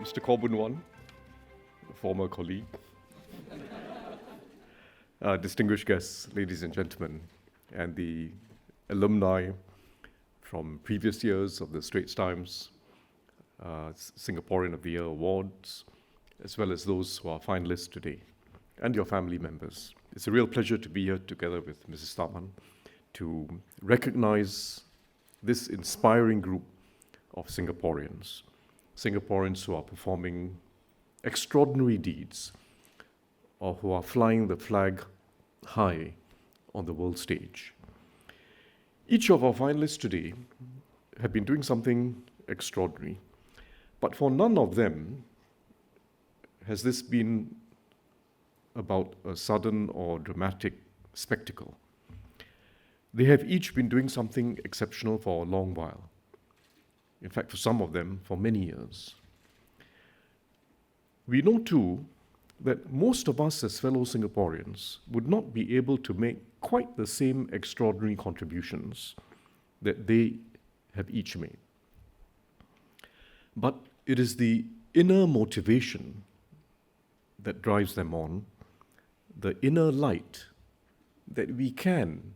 Mr. Corbin, a former colleague, distinguished guests, ladies and gentlemen, and the alumni from previous years of the Straits Times Singaporean of the Year Awards, as well as those who are finalists today, and your family members. It's a real pleasure to be here together with Mrs. Tharman to recognize this inspiring group of Singaporeans who are performing extraordinary deeds or who are flying the flag high on the world stage. Each of our finalists today have been doing something extraordinary, but for none of them has this been about a sudden or dramatic spectacle. They have each been doing something exceptional for a long while. In fact, for some of them, for many years. We know too that most of us as fellow Singaporeans would not be able to make quite the same extraordinary contributions that they have each made. But it is the inner motivation that drives them on, the inner light that we can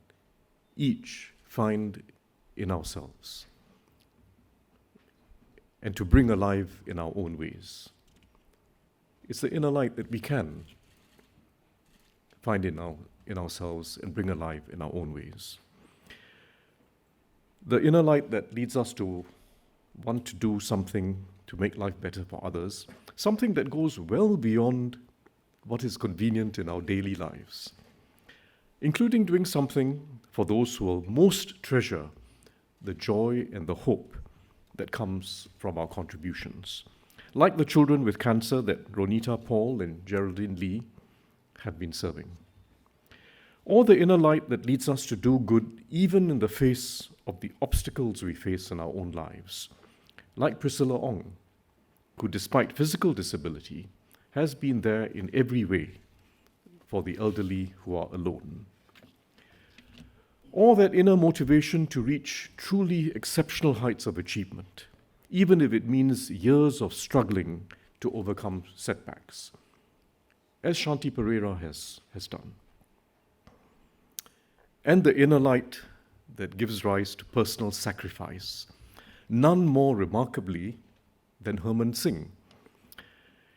each find in ourselves and to bring alive in our own ways. It's the inner light that we can find in ourselves and bring alive in our own ways. The inner light that leads us to want to do something to make life better for others, something that goes well beyond what is convenient in our daily lives, including doing something for those who will most treasure the joy and the hope that comes from our contributions, like the children with cancer that Ronita Paul and Geraldine Lee have been serving. Or the inner light that leads us to do good even in the face of the obstacles we face in our own lives, like Priscilla Ong, who despite physical disability has been there in every way for the elderly who are alone. Or that inner motivation to reach truly exceptional heights of achievement, even if it means years of struggling to overcome setbacks, as Shanti Pereira has done. And the inner light that gives rise to personal sacrifice, none more remarkably than Tharman Singh.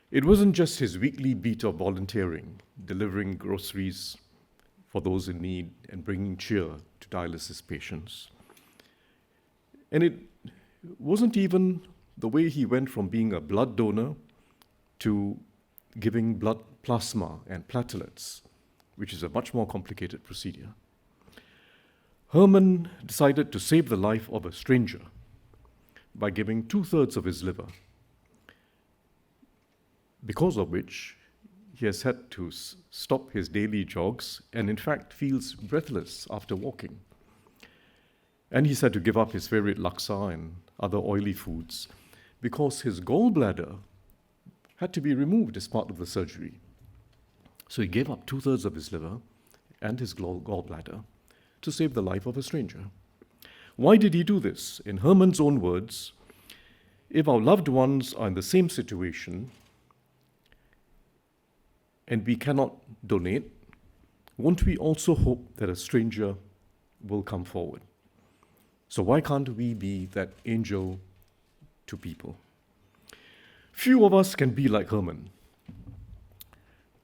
It wasn't just his weekly beat of volunteering, delivering groceries for those in need and bringing cheer to dialysis patients. And it wasn't even the way he went from being a blood donor to giving blood plasma and platelets, which is a much more complicated procedure. Tharman decided to save the life of a stranger by giving 2/3 of his liver, because of which he has had to stop his daily jogs and in fact feels breathless after walking. And he's had to give up his favorite laksa and other oily foods because his gallbladder had to be removed as part of the surgery. So he gave up 2/3 of his liver and his gallbladder to save the life of a stranger. Why did he do this? In Tharman's own words, if our loved ones are in the same situation and we cannot donate, won't we also hope that a stranger will come forward? So why can't we be that angel to people? Few of us can be like Tharman,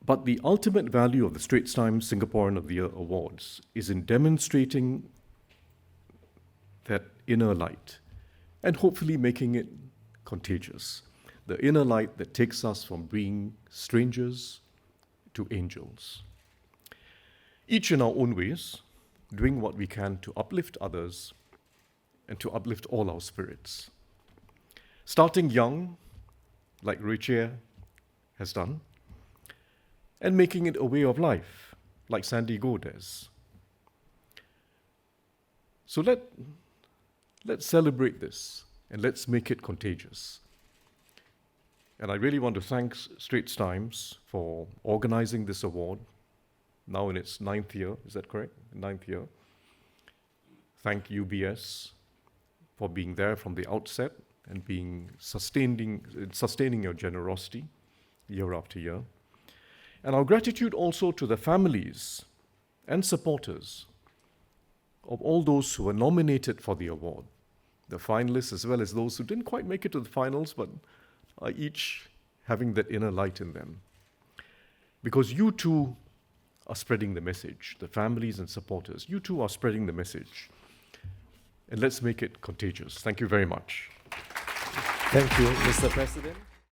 but the ultimate value of the Straits Times Singaporean of the Year Awards is in demonstrating that inner light and hopefully making it contagious. The inner light that takes us from being strangers to angels. Each in our own ways, doing what we can to uplift others and to uplift all our spirits. Starting young, like Rachel has done, and making it a way of life, like Sandy Goh does. So let's celebrate this and let's make it contagious. And I really want to thank Straits Times for organizing this award, now in its 9th year, is that correct? 9th year. Thank UBS for being there from the outset and sustaining your generosity year after year. And our gratitude also to the families and supporters of all those who were nominated for the award, the finalists as well as those who didn't quite make it to the finals but are each having that inner light in them. Because you too are spreading the message, the families and supporters. You too are spreading the message. And let's make it contagious. Thank you very much. Thank you, Mr. President.